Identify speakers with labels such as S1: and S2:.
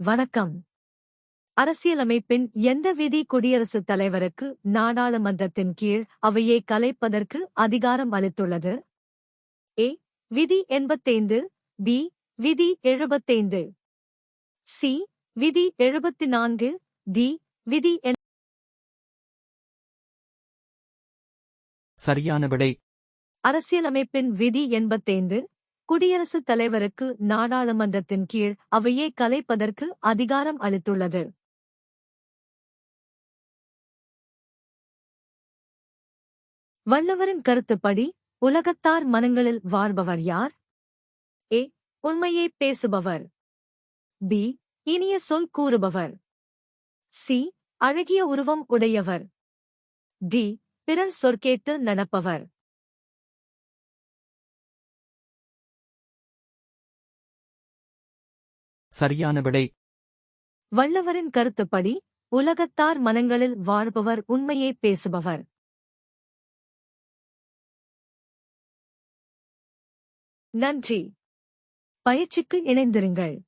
S1: வணக்கம். அரசியலமைப்பின் எந்த விதி குடியரசுத் தலைவருக்கு நாடாளுமன்றத்தின் கீழ் அவையை கலைப்பதற்கு அதிகாரம் அளித்துள்ளது? ஏ. விதி 85. பி. விதி 75. சி. விதி 74. டி. விதி
S2: சரியான விடை.
S1: அரசியலமைப்பின் விதி 85 குடியரசுத் தலைவருக்கு நாடாளுமன்றத்தின் கீழ் அவையை கலைப்பதற்கு அதிகாரம் அளித்துள்ளது. வள்ளுவரின் கருத்துப்படி உலகத்தார் மனங்களில் வாழ்பவர் யார்? ஏ. உண்மையை பேசுபவர். பி. இனிய சொல் கூறுபவர். சி. அழகிய உருவம் உடையவர். டி. பிறர் சொற்கேட்டு நடப்பவர்.
S2: சரியான விடை.
S1: வள்ளுவரின் கருத்துப்படி உலகத்தார் மனங்களில் வாழ்பவர் உண்மையை பேசுபவர். நன்றி. பயிற்சிக்கு இணைந்திருங்கள்.